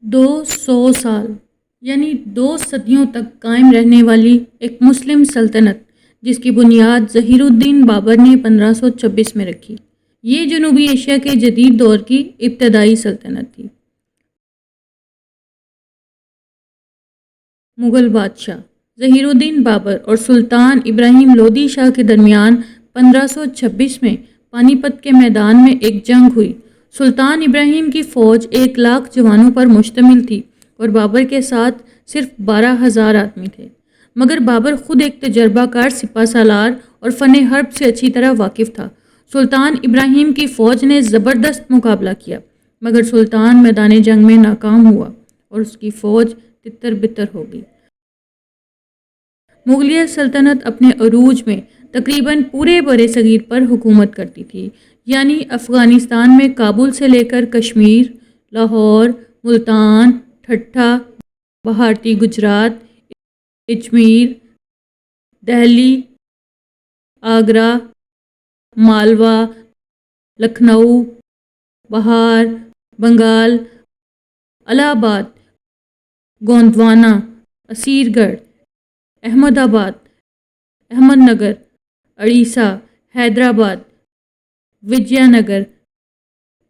200 سال یعنی 2 صدیوں تک قائم رہنے والی ایک مسلم سلطنت جس کی بنیاد ظہیر الدین بابر نے 1526 میں رکھی۔ یہ جنوبی ایشیا کے جدید دور کی ابتدائی سلطنت تھی۔ مغل بادشاہ ظہیر الدین بابر اور سلطان ابراہیم لودھی شاہ کے درمیان 1526 میں پانی پت کے میدان میں ایک جنگ ہوئی۔ سلطان ابراہیم کی فوج 1,00,000 جوانوں پر مشتمل تھی اور بابر کے ساتھ صرف 12,000 آدمی تھے، مگر بابر خود ایک تجربہ کار سپہ سالار اور فن حرب سے اچھی طرح واقف تھا۔ سلطان ابراہیم کی فوج نے زبردست مقابلہ کیا، مگر سلطان میدان جنگ میں ناکام ہوا اور اس کی فوج تتر بتر ہو گئی۔ مغلیہ سلطنت اپنے عروج میں تقریباً پورے برِ صغیر پر حکومت کرتی تھی، یعنی افغانستان میں کابل سے لے کر کشمیر، لاہور، ملتان، ٹھٹھہ، بھارتی گجرات، اجمیر، دہلی، آگرہ، مالوا، لکھنؤ، بہار، بنگال، الہ آباد، گوندوانا، اسیر گڑھ، احمد آباد، احمد نگر، اڑیسہ، حیدرآباد، وجے نگر،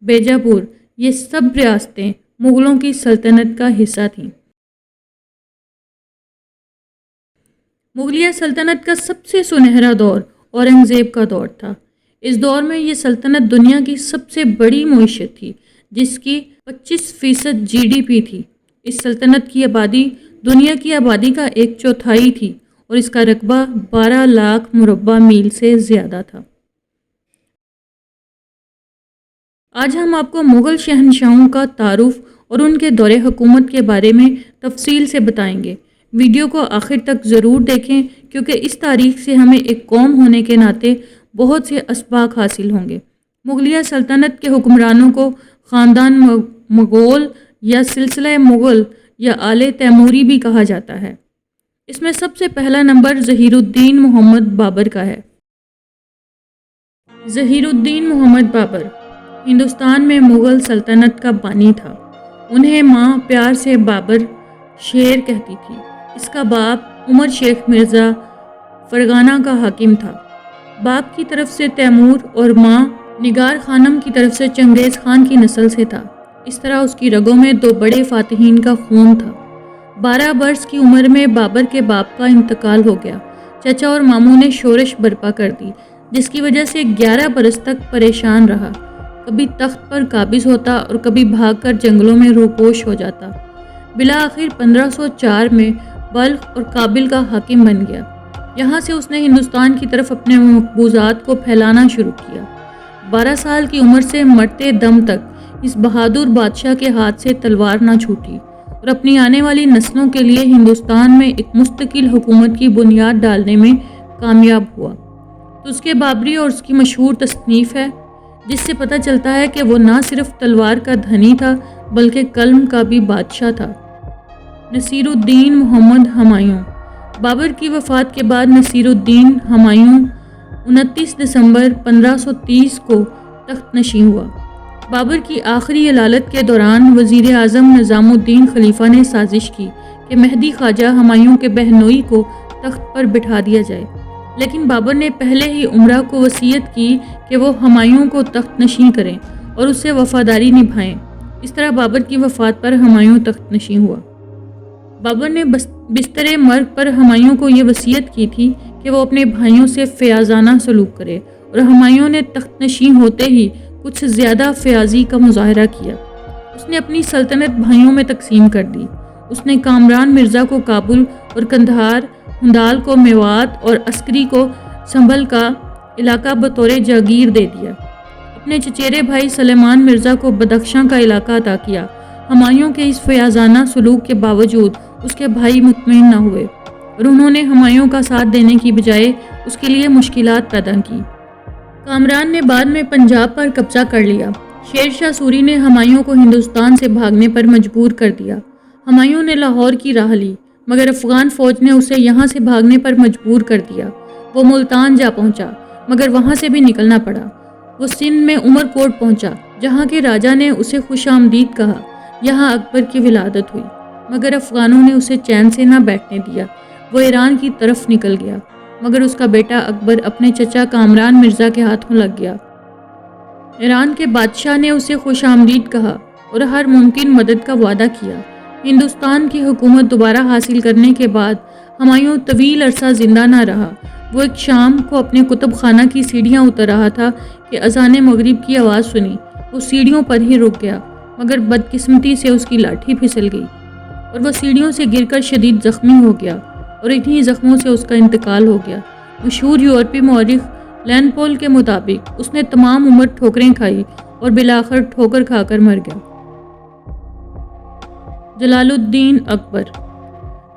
بیجاپور، یہ سب ریاستیں مغلوں کی سلطنت کا حصہ تھیں۔ مغلیہ سلطنت کا سب سے سنہرا دور اورنگزیب کا دور تھا۔ اس دور میں یہ سلطنت دنیا کی سب سے بڑی معیشت تھی، جس کی 25% GDP تھی۔ اس سلطنت کی آبادی دنیا کی آبادی کا 1/4 تھی اور اس کا رقبہ 12 لاکھ مربع میل سے زیادہ تھا۔ آج ہم آپ کو مغل شہنشاہوں کا تعارف اور ان کے دور حکومت کے بارے میں تفصیل سے بتائیں گے۔ ویڈیو کو آخر تک ضرور دیکھیں کیونکہ اس تاریخ سے ہمیں ایک قوم ہونے کے ناطے بہت سے اسباق حاصل ہوں گے۔ مغلیہ سلطنت کے حکمرانوں کو خاندان مغول یا سلسلہ مغل یا آل تیموری بھی کہا جاتا ہے۔ اس میں سب سے پہلا نمبر ظہیر الدین محمد بابر کا ہے۔ ظہیر الدین محمد بابر ہندوستان میں مغل سلطنت کا بانی تھا۔ انہیں ماں پیار سے بابر شیر کہتی تھی۔ اس کا باپ عمر شیخ مرزا فرغانہ کا حاکم تھا۔ باپ کی طرف سے تیمور اور ماں نگار خانم کی طرف سے چنگیز خان کی نسل سے تھا۔ اس طرح اس کی رگوں میں 2 بڑے فاتحین کا خون تھا۔ 12 برس کی عمر میں بابر کے باپ کا انتقال ہو گیا۔ چچا اور ماموں نے شورش برپا کر دی، جس کی وجہ سے 11 برس تک پریشان رہا۔ کبھی تخت پر قابض ہوتا اور کبھی بھاگ کر جنگلوں میں روپوش ہو جاتا۔ بالآخر 1504 میں بلخ اور کابل کا حاکم بن گیا۔ یہاں سے اس نے ہندوستان کی طرف اپنے مقبوضات کو پھیلانا شروع کیا۔ 12 سال کی عمر سے مرتے دم تک اس بہادر بادشاہ کے ہاتھ سے تلوار نہ چھوٹی اور اپنی آنے والی نسلوں کے لیے ہندوستان میں ایک مستقل حکومت کی بنیاد ڈالنے میں کامیاب ہوا۔ تو اس کے بابری اور اس کی مشہور تصنیف ہے، جس سے پتہ چلتا ہے کہ وہ نہ صرف تلوار کا دھنی تھا بلکہ قلم کا بھی بادشاہ تھا۔ نصیر الدین محمد ہمایوں۔ بابر کی وفات کے بعد نصیر الدین ہمایوں 29 دسمبر 1530 کو تخت نشین ہوا۔ بابر کی آخری علالت کے دوران وزیر اعظم نظام الدین خلیفہ نے سازش کی کہ مہدی خواجہ ہمایوں کے بہنوئی کو تخت پر بٹھا دیا جائے، لیکن بابر نے پہلے ہی عمرہ کو وصیت کی کہ وہ ہمایوں کو تخت نشین کریں اور اس سے وفاداری نبھائیں۔ اس طرح بابر کی وفات پر ہمایوں تخت نشین ہوا۔ بابر نے بستر مرگ پر ہمایوں کو یہ وصیت کی تھی کہ وہ اپنے بھائیوں سے فیاضانہ سلوک کرے، اور ہمایوں نے تخت نشین ہوتے ہی کچھ زیادہ فیاضی کا مظاہرہ کیا۔ اس نے اپنی سلطنت بھائیوں میں تقسیم کر دی۔ اس نے کامران مرزا کو کابل اور قندھار، ہندال کو میوات اور عسکری کو سنبھل کا علاقہ بطور جاگیر دے دیا۔ اپنے چچیرے بھائی سلیمان مرزا کو بدخشاں کا علاقہ عطا کیا۔ ہمایوں کے اس فیاضانہ سلوک کے باوجود اس کے بھائی مطمئن نہ ہوئے اور انہوں نے ہمایوں کا ساتھ دینے کی بجائے اس کے لیے مشکلات پیدا کی۔ کامران نے بعد میں پنجاب پر قبضہ کر لیا۔ شیر شاہ سوری نے ہمایوں کو ہندوستان سے بھاگنے پر مجبور کر دیا۔ ہمایوں نے لاہور کی راہ لی، مگر افغان فوج نے اسے یہاں سے بھاگنے پر مجبور کر دیا۔ وہ ملتان جا پہنچا، مگر وہاں سے بھی نکلنا پڑا۔ وہ سندھ میں عمر کوٹ پہنچا، جہاں کے راجا نے اسے خوش آمدید کہا، یہاں اکبر کی ولادت ہوئی، مگر افغانوں نے اسے چین سے نہ بیٹھنے دیا۔ وہ ایران کی طرف نکل گیا، مگر اس کا بیٹا اکبر اپنے چچا کامران مرزا کے ہاتھوں لگ گیا۔ ایران کے بادشاہ نے اسے خوش آمدید کہا اور ہر ممکن مدد کا وعدہ کیا۔ ہندوستان کی حکومت دوبارہ حاصل کرنے کے بعد ہمایوں طویل عرصہ زندہ نہ رہا۔ وہ ایک شام کو اپنے کتب خانہ کی سیڑھیاں اتر رہا تھا کہ اذان مغرب کی آواز سنی۔ وہ سیڑھیوں پر ہی رک گیا، مگر بدقسمتی سے اس کی لاٹھی پھسل گئی اور وہ سیڑھیوں سے گر کر شدید زخمی ہو گیا، اور انہی زخموں سے اس کا انتقال ہو گیا۔ مشہور یورپی مورخ لین پول کے مطابق اس نے تمام عمر ٹھوکریں کھائی اور بالآخر ٹھوکر کھا کر مر گیا۔ جلال الدین اکبر۔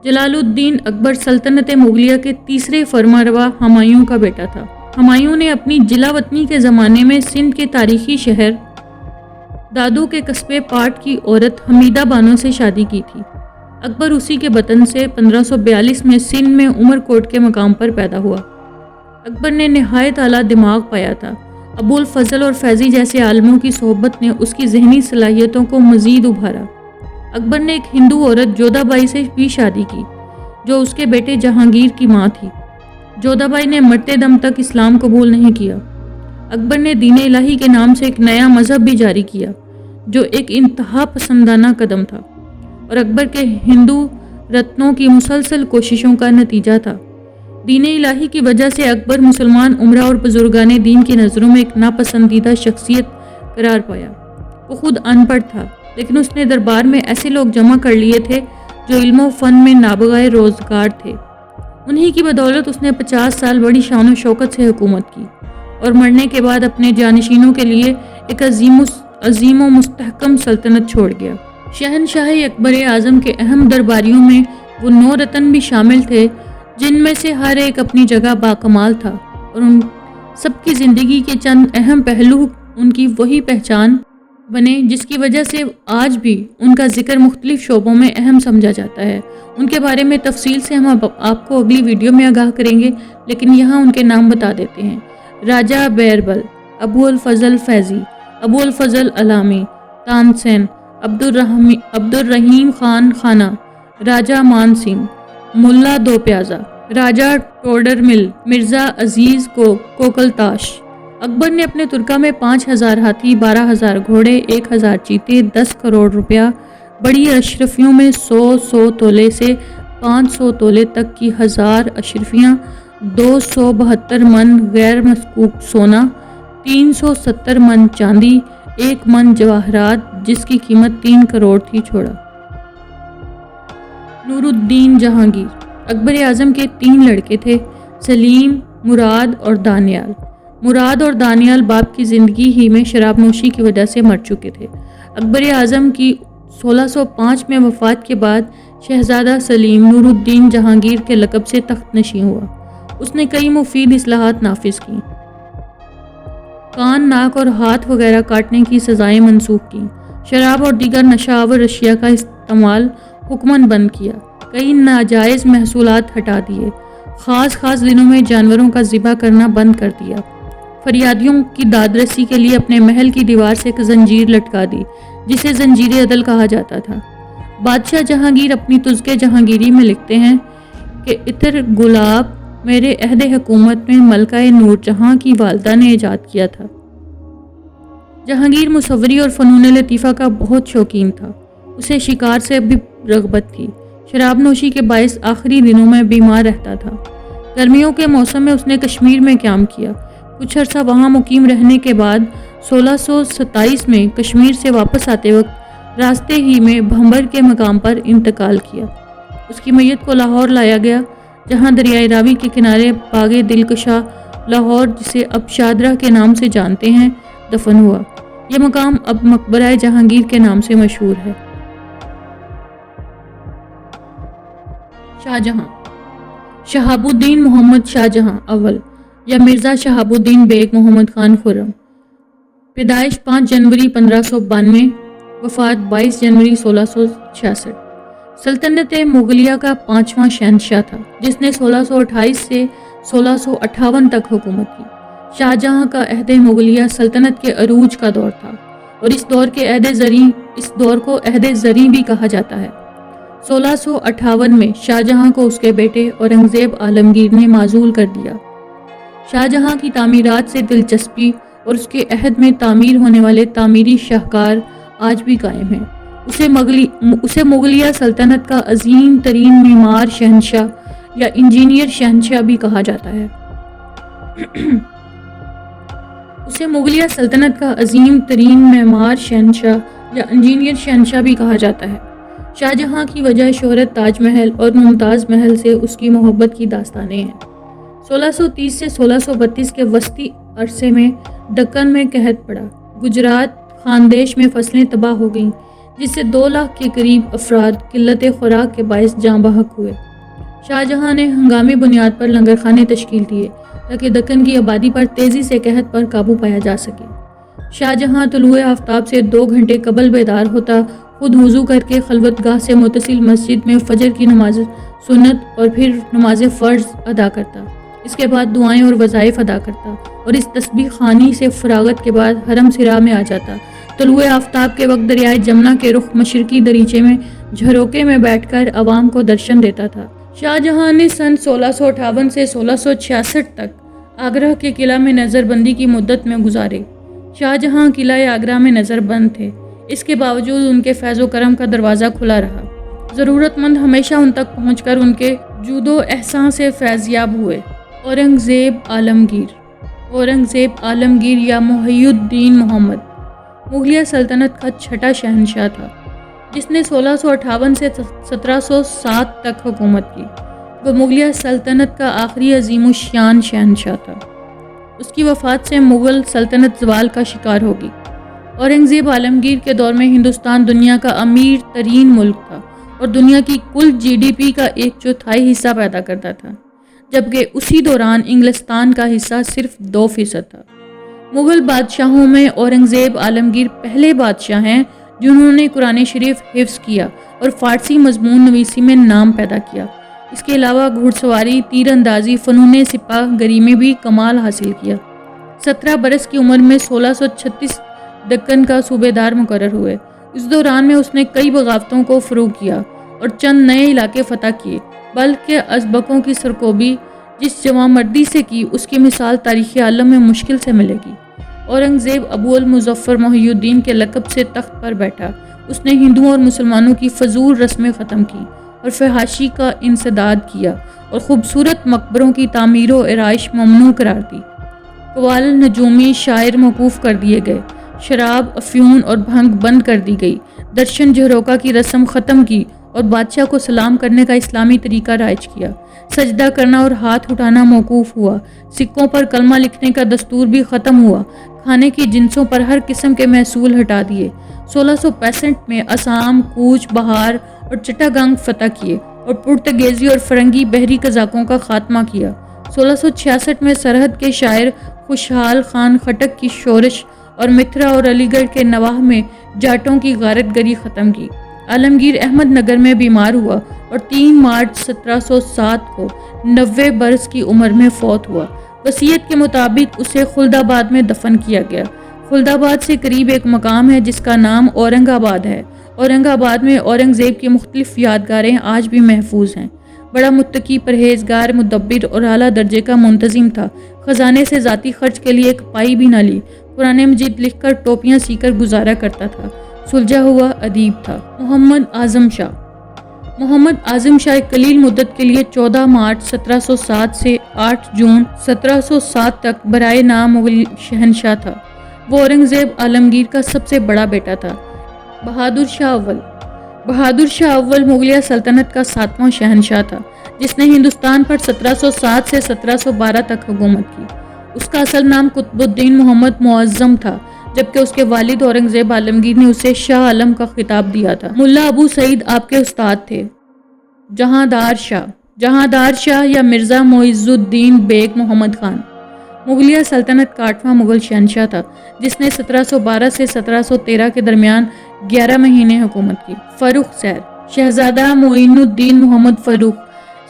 جلال الدین اکبر سلطنت مغلیہ کے تیسرے فرمانروا ہمایوں کا بیٹا تھا۔ ہمایوں نے اپنی جلا وطنی کے زمانے میں سندھ کے تاریخی شہر دادو کے قصبے پاٹ کی عورت حمیدہ بانو سے شادی کی تھی۔ اکبر اسی کے بطن سے 1542 میں سندھ میں عمر کوٹ کے مقام پر پیدا ہوا۔ اکبر نے نہایت اعلیٰ دماغ پایا تھا۔ ابو الفضل اور فیضی جیسے عالموں کی صحبت نے اس کی ذہنی صلاحیتوں کو مزید ابھارا۔ اکبر نے ایک ہندو عورت جودھا بائی سے بھی شادی کی، جو اس کے بیٹے جہانگیر کی ماں تھی۔ جودھا بائی نے مرتے دم تک اسلام قبول نہیں کیا۔ اکبر نے دین الہی کے نام سے ایک نیا مذہب بھی جاری کیا، جو ایک انتہا پسندانہ قدم تھا اور اکبر کے ہندو رتنوں کی مسلسل کوششوں کا نتیجہ تھا۔ دین الہی کی وجہ سے اکبر مسلمان امراء اور بزرگان دین کی نظروں میں ایک ناپسندیدہ شخصیت قرار پایا۔ وہ خود ان پڑھ تھا، لیکن اس نے دربار میں ایسے لوگ جمع کر لیے تھے جو علم و فن میں نابغہ روزگار تھے۔ انہی کی بدولت اس نے 50 سال بڑی شان و شوکت سے حکومت کی اور مرنے کے بعد اپنے جانشینوں کے لیے ایک عظیم و مستحکم سلطنت چھوڑ گیا۔ شہنشاہ اکبر اعظم کے اہم درباریوں میں وہ 9 رتن بھی شامل تھے، جن میں سے ہر ایک اپنی جگہ باکمال تھا، اور ان سب کی زندگی کے چند اہم پہلو ان کی وہی پہچان بنے جس کی وجہ سے آج بھی ان کا ذکر مختلف شعبوں میں اہم سمجھا جاتا ہے۔ ان کے بارے میں تفصیل سے ہم آپ کو اگلی ویڈیو میں آگاہ کریں گے، لیکن یہاں ان کے نام بتا دیتے ہیں۔ راجہ بیربل، ابو الفضل فیضی، ابو الفضل علامی، تانسین، عبد الرحیم خان خانہ، راجہ مان سنگھ، ملا دو پیازا، راجہ ٹوڈر مل، مرزا عزیز کو کوکل تاش۔ اکبر نے اپنے ترکہ میں 5000 ہاتھی، 12000 گھوڑے، 1000 چیتے، 10 کروڑ روپیہ، بڑی اشرفیوں میں 100 تولے سے 500 تولے تک کی 1000 اشرفیاں، 272 من غیر مسکوک سونا، 370 من چاندی، 1 من جواہرات جس کی قیمت 3 کروڑ تھی چھوڑا۔ نور الدین جہانگیر۔ اکبر اعظم کے 3 لڑکے تھے، سلیم، مراد اور دانیال۔ مراد اور دانیال باپ کی زندگی ہی میں شراب نوشی کی وجہ سے مر چکے تھے۔ اکبر اعظم کی 1605 میں وفات کے بعد شہزادہ سلیم نور الدین جہانگیر کے لقب سے تخت نشین ہوا۔ اس نے کئی مفید اصلاحات نافذ کیں۔ کان، ناک اور ہاتھ وغیرہ کاٹنے کی سزائیں منسوخ کیں۔ شراب اور دیگر نشہ آور اشیاء کا استعمال حکماً بند کیا۔ کئی ناجائز محصولات ہٹا دیے۔ خاص دنوں میں جانوروں کا ذبح کرنا بند کر دیا۔ فریادیوں کی داد رسی کے لیے اپنے محل کی دیوار سے ایک زنجیر لٹکا دی، جسے زنجیر عدل کہا جاتا تھا۔ بادشاہ جہانگیر اپنی تذکرہ جہانگیری میں لکھتے ہیں کہ عطر گلاب میرے عہد حکومت میں ملکہ نور جہاں کی والدہ نے ایجاد کیا تھا۔ جہانگیر مصوری اور فنون لطیفہ کا بہت شوقین تھا۔ اسے شکار سے بھی رغبت تھی۔ شراب نوشی کے باعث آخری دنوں میں بیمار رہتا تھا۔ گرمیوں کے موسم میں اس نے کشمیر میں قیام کیا۔ کچھ عرصہ وہاں مقیم رہنے کے بعد 1627 میں کشمیر سے واپس آتے وقت راستے ہی میں بھنبر کے مقام پر انتقال کیا۔ اس کی میت کو لاہور لایا گیا، جہاں دریائے راوی کے کنارے باغ دلکشا لاہور، جسے اب شادرہ کے نام سے جانتے ہیں، دفن ہوا۔ یہ مقام اب مقبرہ جہانگیر کے نام سے مشہور ہے۔ شاہجہاں۔ شہاب الدین محمد شاہجہاں اول یا مرزا شہاب الدین بیگ محمد خان خرم، پیدائش 5 جنوری 1592، وفات 22 جنوری 1666۔ سلطنت مغلیہ کا 5واں شہنشاہ تھا، جس نے 1628 سے 1658 تک حکومت کی۔ شاہجہاں کا عہد مغلیہ سلطنت کے عروج کا دور تھا۔ اور اس دور کو عہد زریں بھی کہا جاتا ہے۔ 1658 میں شاہجہاں کو اس کے بیٹے اورنگزیب عالمگیر نے معزول کر دیا۔ شاہجہاں کی تعمیرات سے دلچسپی اور اس کے عہد میں تعمیر ہونے والے تعمیری شاہکار آج بھی قائم ہیں۔ اسے مغلیہ سلطنت کا عظیم ترین معمار شہنشاہ یا انجینئر شہنشاہ بھی کہا جاتا ہے۔ اسے مغلیہ سلطنت کا عظیم ترین معمار شہنشاہ یا انجینئر شہنشاہ بھی کہا جاتا ہے۔ شاہجہاں کی وجہ شہرت تاج محل اور ممتاز محل سے اس کی محبت کی داستانیں ہیں۔ 1630 سے 1632 کے وسطی عرصے میں دکن میں قحط پڑا۔ گجرات خاندیش میں فصلیں تباہ ہو گئیں، جس سے 2 لاکھ کے قریب افراد قلت خوراک کے باعث جاں بحق ہوئے۔ شاہجہاں نے ہنگامی بنیاد پر لنگرخانے تشکیل دیے تاکہ دکن کی آبادی پر تیزی سے قحط پر قابو پایا جا سکے۔ شاہجہاں طلوع آفتاب سے 2 گھنٹے قبل بیدار ہوتا، خود وضو کر کے خلوت گاہ سے متصل مسجد میں فجر کی نماز سنت اور پھر نماز فرض ادا کرتا۔ اس کے بعد دعائیں اور وظائف ادا کرتا اور اس تسبیح خوانی سے فراغت کے بعد حرم صراع میں آ جاتا۔ طلوع آفتاب کے وقت دریائے جمنا کے رخ مشرقی دریچے میں جھروکے میں بیٹھ کر عوام کو درشن دیتا تھا۔ شاہجہاں نے سن 1658 سے 1666 تک آگرہ کے قلعہ میں نظر بندی کی مدت میں گزارے۔ شاہجہاں قلعہ آگرہ میں نظر بند تھے، اس کے باوجود ان کے فیض و کرم کا دروازہ کھلا رہا۔ ضرورت مند ہمیشہ ان تک پہنچ کر ان کے جود و احسان سے فیضیاب ہوئے۔ اورنگزیب عالمگیر یا محی الدین محمد مغلیہ سلطنت کا چھٹا شہنشاہ تھا، جس نے 1658 سے 1707 تک حکومت کی۔ وہ مغلیہ سلطنت کا آخری عظیم الشان شہنشاہ تھا۔ اس کی وفات سے مغل سلطنت زوال کا شکار ہوگی۔ اورنگزیب عالمگیر کے دور میں ہندوستان دنیا کا امیر ترین ملک تھا اور دنیا کی کل GDP کا 1/4 حصہ پیدا کرتا تھا، جبکہ اسی دوران انگلستان کا حصہ صرف 2% تھا۔ مغل بادشاہوں میں اورنگزیب عالمگیر پہلے بادشاہ ہیں جنہوں نے قرآن شریف حفظ کیا اور فارسی مضمون نویسی میں نام پیدا کیا۔ اس کے علاوہ گھڑ سواری، تیر اندازی، فنون سپاہ گری میں بھی کمال حاصل کیا۔ 17 برس کی عمر میں 1636 دکن کا صوبے دار مقرر ہوئے۔ اس دوران میں اس نے کئی بغاوتوں کو فروغ کیا اور چند نئے علاقے فتح کیے، بلکہ ازبکوں کی سرکوبی جس جواں مردی سے کی، اس کی مثال تاریخ عالم میں مشکل سے ملے گی۔ اورنگزیب ابو المظفر محی الدین کے لقب سے تخت پر بیٹھا۔ اس نے ہندوؤں اور مسلمانوں کی فضول رسمیں ختم کی اور فحاشی کا انسداد کیا اور خوبصورت مقبروں کی تعمیر و آرائش ممنوع قرار دی۔ قوال نجومی شاعر موقوف کر دیے گئے، شراب، افیون اور بھنگ بند کر دی گئی، درشن جھروکا کی رسم ختم کی اور بادشاہ کو سلام کرنے کا اسلامی طریقہ رائج کیا۔ سجدہ کرنا اور ہاتھ اٹھانا موقوف ہوا۔ سکوں پر کلمہ لکھنے کا دستور بھی ختم ہوا۔ کھانے کی جنسوں پر ہر قسم کے محصول ہٹا دیے۔ 1665 میں آسام، کوچ بہار اور چٹاگانگ فتح کیے اور پرتگیزی اور فرنگی بحری قزاقوں کا خاتمہ کیا۔ 1666 میں سرحد کے شاعر خوشحال خان خٹک کی شورش اور متھرا اور علی گڑھ کے نواح میں جاٹوں کی غارت گری ختم کی۔ عالمگیر احمد نگر میں بیمار ہوا اور 3 مارچ 1707 کو 90 برس کی عمر میں فوت ہوا۔ وصیت کے مطابق اسے خلد آباد میں دفن کیا گیا۔ خلد آباد سے قریب ایک مقام ہے جس کا نام اورنگ آباد ہے۔ اورنگ آباد میں اورنگزیب کی مختلف یادگاریں آج بھی محفوظ ہیں۔ بڑا متقی، پرہیزگار، مدبر اور اعلیٰ درجے کا منتظم تھا۔ خزانے سے ذاتی خرچ کے لیے ایک پائی بھی نہ لی۔ قرآن مجید لکھ کر ٹوپیاں سی کر گزارا کرتا تھا۔ سلجھا ہوا ادیب تھا۔ محمد اعظم شاہ ایک قلیل مدت کے لیے 14 مارچ 1707 سے 8 جون 1707 تک برائے نام مغل شہنشاہ تھا۔ وہ اورنگزیب عالمگیر کا سب سے بڑا بیٹا تھا۔ بہادر شاہ اول مغلیہ سلطنت کا 7واں شہنشاہ تھا، جس نے ہندوستان پر 1707 سے 1712 تک حکومت کی۔ اس کا اصل نام قطب الدین محمد معظم تھا، جبکہ اس کے والد اورنگزیب عالمگیر نے اسے شاہ عالم کا خطاب دیا تھا۔ ملا ابو سعید آپ کے استاد تھے۔ جہاندار شاہ یا مرزا معز الدین بیگ محمد خان مغلیہ سلطنت کا 8واں مغل شہنشاہ تھا، جس نے 1712 سے 1713 کے درمیان 11 مہینے حکومت کی۔ فروخ سیر شہزادہ معین الدین محمد فروخ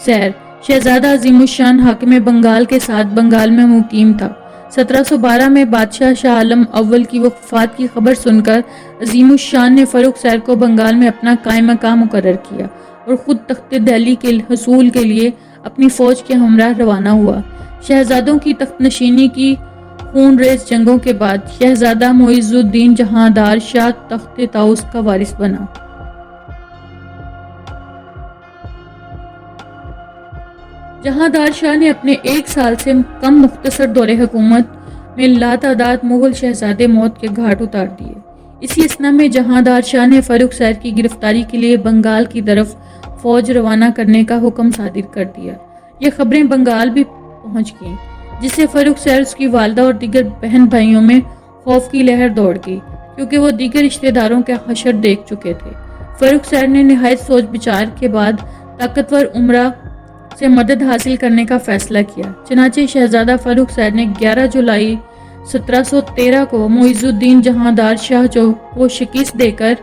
سیر شہزادہ عظیم الشان حاکم بنگال کے ساتھ بنگال میں مقیم تھا۔ 1712 میں بادشاہ شاہ عالم اول کی وفات کی خبر سن کر عظیم الشان نے فروخ سیر کو بنگال میں اپنا قائم مقام مقرر کیا اور خود تخت دہلی کے حصول کے لیے اپنی فوج کے ہمراہ روانہ ہوا۔ شہزادوں کی تخت نشینی کی خون ریز جنگوں کے بعد شہزادہ معز الدین جہاندار شاہ تخت طاؤس کا وارث بنا۔ جہاندار شاہ نے اپنے 1 سال سے کم مختصر دور حکومت میں لاتعداد مغل شہزادے موت کے گھاٹ اتار دیے۔ اسی اثنا میں جہاندار شاہ نے فروخ سیر کی گرفتاری کے لیے بنگال کی طرف فوج روانہ کرنے کا حکم صادر کر دیا۔ یہ خبریں بنگال بھی پہنچ گئیں، جس سے فروخ سیر، اس کی والدہ اور دیگر بہن بھائیوں میں خوف کی لہر دوڑ گئی، کیونکہ وہ دیگر رشتہ داروں کے حشر دیکھ چکے تھے۔ فروخ سیر نے نہایت سوچ بچار کے بعد طاقتور امرا سے مدد حاصل کرنے کا فیصلہ کیا۔ چنانچہ شہزادہ فروخ سیر نے 11 جولائی 1713 کو معز الدین جہاندار شاہ کو شکست دے کر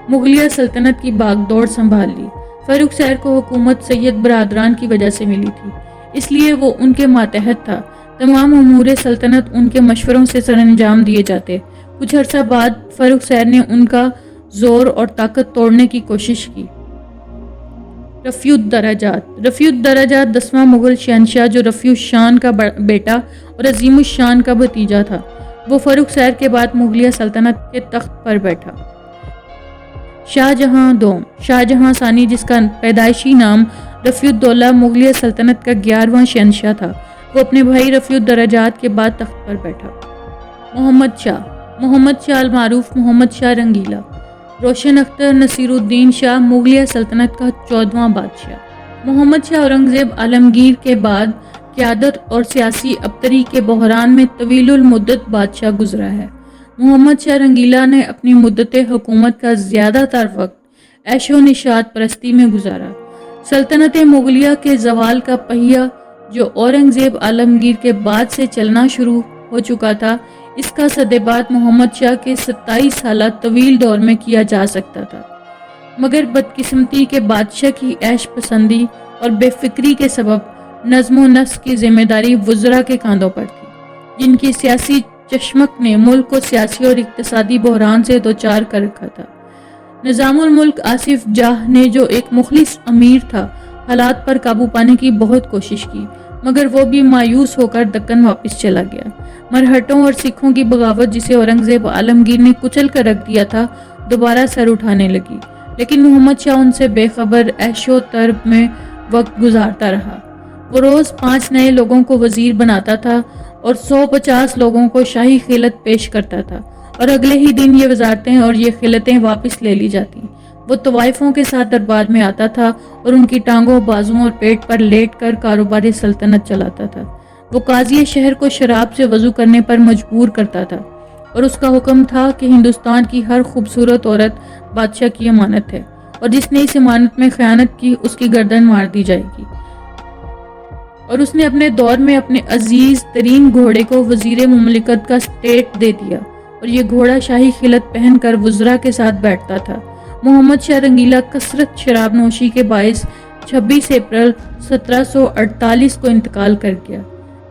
مغلیہ سلطنت کی باغ دوڑ سنبھال لی۔ فروخ سیر کو حکومت سید برادران کی وجہ سے ملی تھی، اس لیے وہ ان کے ماتحت تھا۔ تمام امور سلطنت ان کے مشوروں سے سر انجام دیے جاتے۔ کچھ عرصہ بعد فروخ سیر نے ان کا زور اور طاقت توڑنے کی کوشش کی۔ رفیع الدرجات 10واں مغل شہنشاہ، جو رفیع الشان کا بیٹا اور عظیم الشان کا بھتیجا تھا، وہ فروخ سیر کے بعد مغلیہ سلطنت کے تخت پر بیٹھا۔ شاہ جہاں ثانی، جس کا پیدائشی نام رفیع الدولہ مغلیہ سلطنت کا 11واں شہنشاہ تھا، وہ اپنے بھائی رفیع الدرجات کے بعد تخت پر بیٹھا۔ محمد شاہ المعروف محمد شاہ رنگیلا، روشن اختر نصیر الدین شاہ مغلیہ سلطنت کا 14واں بادشاہ۔ محمد شاہ اورنگزیب عالمگیر کے بعد قیادت اور سیاسی ابتری کے بحران میں طویل المدت بادشاہ گزرا ہے۔ محمد شاہ رنگیلا نے اپنی مدت حکومت کا زیادہ تر وقت عیش و نشاط پرستی میں گزارا۔ سلطنت مغلیہ کے زوال کا پہیہ، جو اورنگزیب عالمگیر کے بعد سے چلنا شروع ہو چکا تھا، اس کا صدبات محمد شاہ کے 27 سالہ طویل دور میں کیا جا سکتا تھا، مگر بدقسمتی کے بادشاہ کی عیش پسندی اور بے فکری کے سبب نظم و نسق کی ذمہ داری وزراء کے کاندھوں پر تھی، جن کی سیاسی چشمک نے ملک کو سیاسی اور اقتصادی بحران سے دوچار کر رکھا تھا۔ نظام الملک آصف جاہ نے، جو ایک مخلص امیر تھا، حالات پر قابو پانے کی بہت کوشش کی، مگر وہ بھی مایوس ہو کر دکن واپس چلا گیا۔ مرہٹوں اور سکھوں کی بغاوت، جسے اورنگزیب عالمگیر نے کچل کر رکھ دیا تھا، دوبارہ سر اٹھانے لگی، لیکن محمد شاہ ان سے بے خبر عیش و طرب میں وقت گزارتا رہا۔ وہ روز 5 نئے لوگوں کو وزیر بناتا تھا اور 150 لوگوں کو شاہی خلعت پیش کرتا تھا، اور اگلے ہی دن یہ وزارتیں اور یہ خلعتیں واپس لے لی جاتی۔ وہ طوائفوں کے ساتھ دربار میں آتا تھا اور ان کی ٹانگوں، بازوؤں اور پیٹ پر لیٹ کر کاروبار سلطنت چلاتا تھا۔ وہ قاضی شہر کو شراب سے وضو کرنے پر مجبور کرتا تھا، اور اس کا حکم تھا کہ ہندوستان کی ہر خوبصورت عورت بادشاہ کی امانت ہے، اور جس نے اس امانت میں خیانت کی، اس کی گردن مار دی جائے گی۔ اور اس نے اپنے دور میں اپنے عزیز ترین گھوڑے کو وزیر مملکت کا اسٹیٹ دے دیا، اور یہ گھوڑا شاہی خلعت پہن کر وزراء کے ساتھ بیٹھتا تھا۔ محمد شاہ رنگیلا کثرت شراب نوشی کے باعث 26 اپریل 1748 کو انتقال کر گیا۔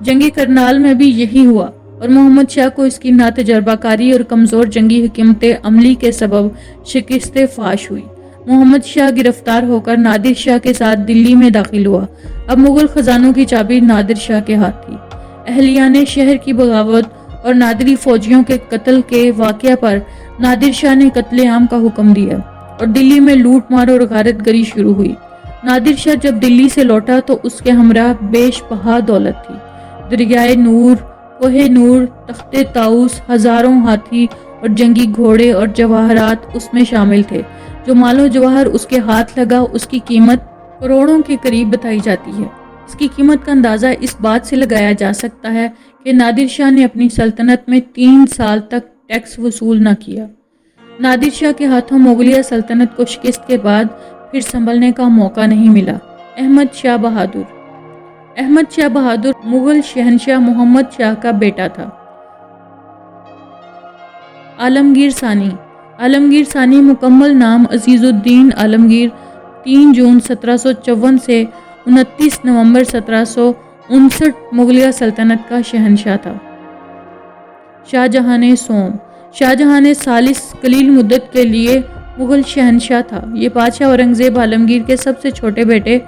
جنگ کرنال میں بھی یہی ہوا، اور محمد شاہ کو اس کی ناتجربہ کاری اور کمزور جنگی حکمت عملی کے سبب شکست فاش ہوئی۔ محمد شاہ گرفتار ہو کر نادر شاہ کے ساتھ دلی میں داخل ہوا۔ اب مغل خزانوں کی چابی نادر شاہ کے ہاتھ تھی۔ اہلیان شہر کی بغاوت اور نادری فوجیوں کے قتل کے واقعہ پر نادر شاہ نے قتل عام کا حکم دیا، اور دلی میں لوٹ مار اور غارت گری شروع ہوئی۔ نادر شاہ جب دلی سے لوٹا تو اس کے ہمراہ بیش بہا دولت تھی۔ دریائے نور، کوہ نور، تخت طاؤس، ہزاروں ہاتھی اور جنگی گھوڑے اور جواہرات اس میں شامل تھے۔ جو مال و جواہر اس کے ہاتھ لگا، اس کی قیمت کروڑوں کے قریب بتائی جاتی ہے۔ اس کی قیمت کا اندازہ اس بات سے لگایا جا سکتا ہے کہ نادر شاہ نے اپنی سلطنت میں 3 سال تک ٹیکس وصول نہ کیا۔ نادر شاہ کے ہاتھوں مغلیہ سلطنت کو شکست کے بعد پھر سنبھلنے کا موقع نہیں ملا۔ احمد شاہ بہادر مغل شہنشاہ محمد شاہ کا بیٹا تھا۔ عالمگیر ثانی مکمل نام عزیز الدین عالمگیر 3 جون 1754 سے 29 نومبر 1759 مغلیہ سلطنت کا شہنشاہ تھا۔ شاہجہاں سوم شاہجہاں ثالث قلیل مدت کے لیے مغل شہنشاہ تھا۔ یہ بادشاہ اورنگزیب عالمگیر کے سب سے چھوٹے بیٹے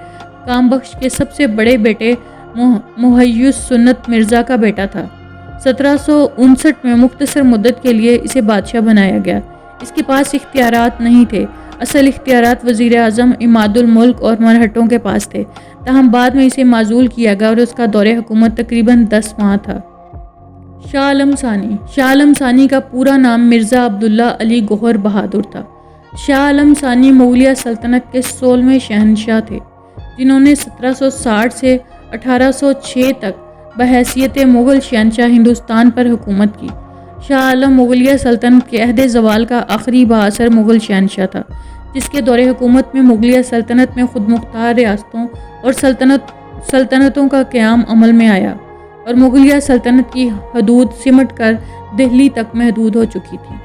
کام بخش کے سب سے بڑے بیٹے مہیّز سنت مرزا کا بیٹا تھا۔ 1759 میں مختصر مدت کے لیے اسے بادشاہ بنایا گیا۔ اس کے پاس اختیارات نہیں تھے۔ اصل اختیارات وزیر اعظم عماد الملک اور مرہٹوں کے پاس تھے، تاہم بعد میں اسے معزول کیا گیا اور اس کا دور حکومت تقریباً 10 ماہ تھا۔ شاہ عالم ثانی کا پورا نام مرزا عبداللہ علی گوہر بہادر تھا۔ شاہ عالم ثانی مغلیہ سلطنت کے 16ویں شہنشاہ تھے، جنہوں نے 1760 سے 1806 تک بحیثیت مغل شہنشاہ ہندوستان پر حکومت کی۔ شاہ عالم مغلیہ سلطنت کے عہد زوال کا آخری بااثر مغل شہنشاہ تھا، جس کے دور حکومت میں مغلیہ سلطنت میں خود مختار ریاستوں اور سلطنتوں کا قیام عمل میں آیا، اور مغلیہ سلطنت کی حدود سمٹ کر دہلی تک محدود ہو چکی تھی۔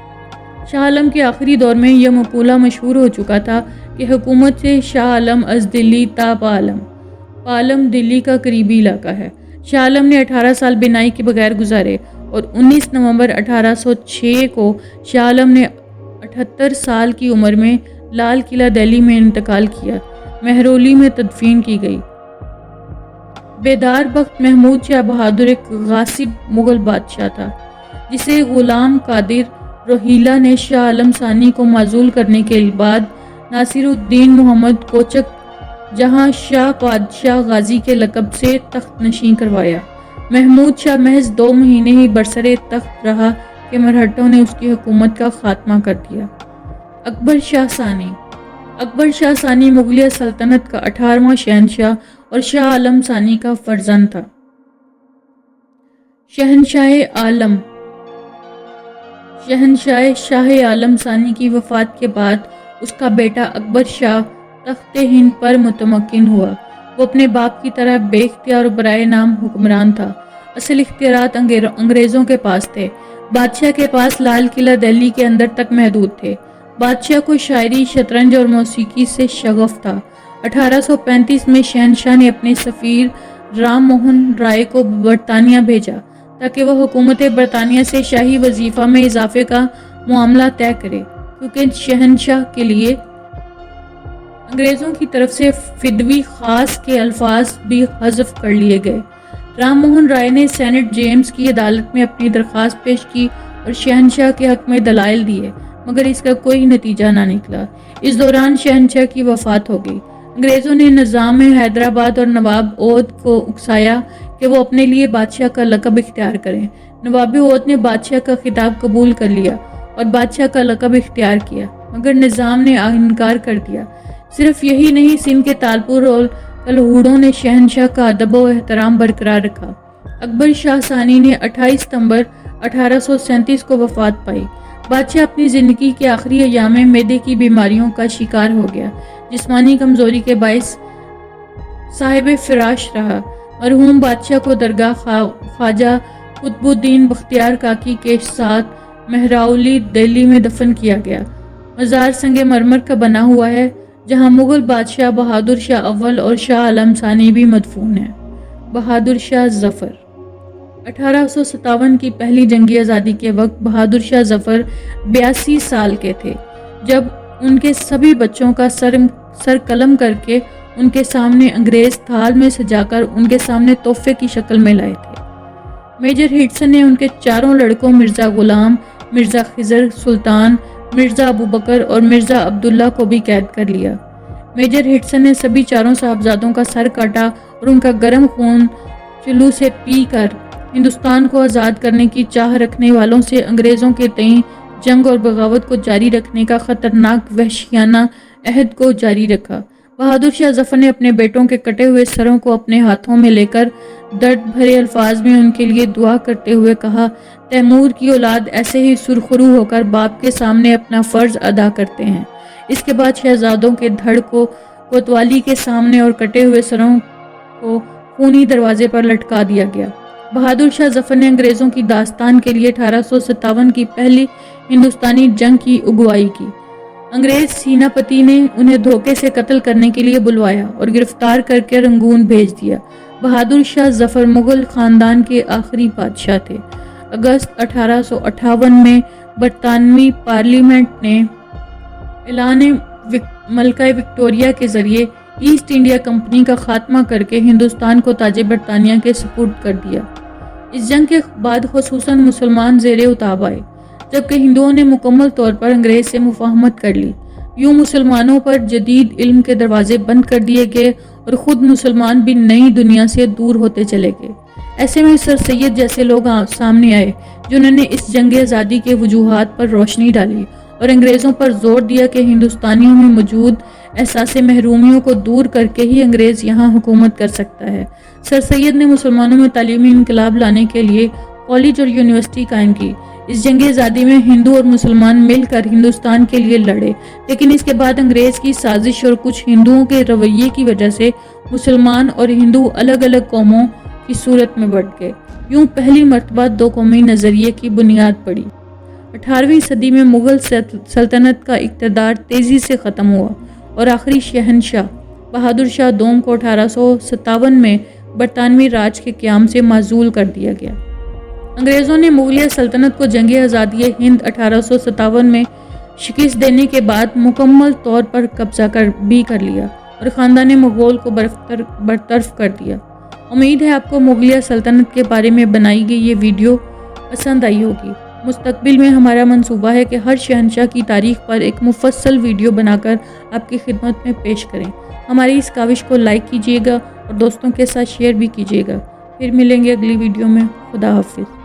شاہ عالم کے آخری دور میں یہ مقولہ مشہور ہو چکا تھا کہ حکومت سے شاہ عالم از دلی تا پالم۔ پالم دلی کا قریبی علاقہ ہے۔ شاہ عالم نے 18 سال بینائی کے بغیر گزارے اور 19 نومبر 1806 کو شاہ عالم نے 78 سال کی عمر میں لال قلعہ دہلی میں انتقال کیا۔ مہرولی میں تدفین کی گئی۔ بیدار بخت محمود شاہ بہادر ایک غاصب مغل بادشاہ تھا، جسے غلام قادر روہیلہ نے شاہ عالم ثانی کو معزول کرنے کے بعد ناصر الدین محمد کوچک جہاں شاہ بادشاہ غازی کے لقب سے تخت نشین کروایا۔ محمود شاہ محض 2 مہینے ہی برسرِ تخت رہا کہ مرہٹوں نے اس کی حکومت کا خاتمہ کر دیا۔ اکبر شاہ ثانی مغلیہ سلطنت کا 18واں شہنشاہ اور شاہ عالم ثانی کا فرزند تھا۔ شاہ عالم ثانی کی وفات کے بعد اس کا بیٹا اکبر شاہ تخت ہند پر متمکن ہوا۔ وہ اپنے باپ کی طرح بے اختیار و برائے نام حکمران تھا۔ اصل اختیارات انگریزوں کے پاس تھے۔ بادشاہ کے پاس لال قلعہ دہلی کے اندر تک محدود تھے۔ بادشاہ کو شاعری، شطرنج اور موسیقی سے شغف تھا۔ 1835 میں شہنشاہ نے اپنے سفیر رام موہن رائے کو برطانیہ بھیجا تاکہ وہ حکومت برطانیہ سے شاہی وظیفہ میں اضافے کا معاملہ طے کرے، کیونکہ شہنشاہ کے لیے انگریزوں کی طرف سے فدوی خاص کے الفاظ بھی حذف کر لیے گئے۔ رام موہن رائے نے سینٹ جیمز کی عدالت میں اپنی درخواست پیش کی اور شہنشاہ کے حق میں دلائل دیے، مگر اس کا کوئی نتیجہ نہ نکلا۔ اس دوران شہنشاہ کی وفات ہو گئی۔ انگریزوں نے نظام حیدرآباد اور نواب اودھ کو اکسایا کہ وہ اپنے لیے بادشاہ کا لقب اختیار کریں۔ نواب اودھ نے بادشاہ کا خطاب قبول کر لیا اور بادشاہ کا لقب اختیار کیا، مگر نظام نے انکار کر دیا۔ صرف یہی نہیں، سندھ کے تالپور اور کلہوڑوں نے شہنشاہ کا ادب و احترام برقرار رکھا۔ اکبر شاہ ثانی نے 28 ستمبر 1837 کو وفات پائی۔ بادشاہ اپنی زندگی کے آخری ایام میں معدے کی بیماریوں کا شکار ہو گیا۔ جسمانی کمزوری کے باعث صاحب فراش رہا۔ مرحوم بادشاہ کو درگاہ خواجہ قطب الدین بختیار کاکی کے ساتھ مہراولی دہلی میں دفن کیا گیا۔ مزار سنگ مرمر کا بنا ہوا ہے، جہاں مغل بادشاہ بہادر شاہ اول اور شاہ عالم ثانی بھی مدفون ہیں۔ بہادر شاہ ظفر 1857 کی پہلی جنگی آزادی کے وقت بہادر شاہ ظفر 82 سال کے تھے جب ان کے سبھی بچوں کا سر قلم کر کے ان کے سامنے انگریز تھال میں سجا کر ان کے سامنے تحفے کی شکل میں لائے تھے۔ میجر ہڈسن نے ان کے 4 لڑکوں مرزا غلام، مرزا خضر سلطان، مرزا ابوبکر اور مرزا عبداللہ کو بھی قید کر لیا۔ میجر ہڈسن نے سبھی 4 صاحبزادوں کا سر کاٹا اور ان کا گرم خون چلو سے پی کر ہندوستان کو آزاد کرنے کی چاہ رکھنے والوں سے انگریزوں کے تئیں جنگ اور بغاوت کو جاری رکھنے کا خطرناک وحشیانہ عہد کو جاری رکھا۔ بہادر شاہ ظفر نے اپنے بیٹوں کے کٹے ہوئے سروں کو اپنے ہاتھوں میں لے کر درد بھرے الفاظ میں ان کے لیے دعا کرتے ہوئے کہا، تیمور کی اولاد ایسے ہی سرخرو ہو کر باپ کے سامنے اپنا فرض ادا کرتے ہیں۔ اس کے بعد شہزادوں کے دھڑ کو کوتوالی کے سامنے اور کٹے ہوئے سروں کو خونی دروازے پر لٹکا دیا گیا۔ بہادر شاہ ظفر نے انگریزوں کی داستان کے لیے 1857 کی پہلی ہندوستانی جنگ کی اگوائی کی۔ انگریز سیناپتی نے انہیں دھوکے سے قتل کرنے کے لیے بلوایا اور گرفتار کر کے رنگون بھیج دیا۔ بہادر شاہ ظفر مغل خاندان کے آخری بادشاہ تھے۔ اگست 1858 میں برطانوی پارلیمنٹ نے اعلان ملکہ وکٹوریہ کے ذریعے ایسٹ انڈیا کمپنی کا خاتمہ کر کے ہندوستان کو تاج برطانیہ کے سپرد کر دیا۔ اس جنگ کے بعد خصوصاً مسلمان زیر اتاب آئے، جبکہ ہندوؤں نے مکمل طور پر انگریز سے مفاہمت کر لی۔ یوں مسلمانوں پر جدید علم کے دروازے بند کر دیے گئے اور خود مسلمان بھی نئی دنیا سے دور ہوتے چلے گئے۔ ایسے میں سر سید جیسے لوگ سامنے آئے جنہوں نے اس جنگ آزادی کے وجوہات پر روشنی ڈالی اور انگریزوں پر زور دیا کہ ہندوستانیوں میں موجود احساس محرومیوں کو دور کر کے ہی انگریز یہاں حکومت کر سکتا ہے۔ سر سید نے مسلمانوں میں تعلیمی انقلاب لانے کے لیے کالج اور یونیورسٹی قائم کی۔ اس جنگ آزادی میں ہندو اور مسلمان مل کر ہندوستان کے لیے لڑے، لیکن اس کے بعد انگریز کی سازش اور کچھ ہندوؤں کے رویے کی وجہ سے مسلمان اور ہندو الگ الگ قوموں کی صورت میں بٹ گئے۔ یوں پہلی مرتبہ دو قومی نظریے کی بنیاد پڑی۔ 18ویں صدی میں مغل سلطنت کا اقتدار تیزی سے ختم ہوا اور آخری شہنشاہ بہادر شاہ دوم کو 1857 میں برطانوی راج کے قیام سے معزول کر دیا گیا۔ انگریزوں نے مغلیہ سلطنت کو جنگ آزادی ہند 1857 میں شکست دینے کے بعد مکمل طور پر قبضہ کر لیا اور خاندان مغول کو برطرف کر دیا۔ امید ہے آپ کو مغلیہ سلطنت کے بارے میں بنائی گئی یہ ویڈیو پسند آئی ہوگی۔ مستقبل میں ہمارا منصوبہ ہے کہ ہر شہنشاہ کی تاریخ پر ایک مفصل ویڈیو بنا کر آپ کی خدمت میں پیش کریں۔ ہماری اس کاوش کو لائک کیجیے گا اور دوستوں کے ساتھ شیئر بھی کیجیے گا۔ پھر ملیں گے اگلی ویڈیو میں۔ خدا حافظ۔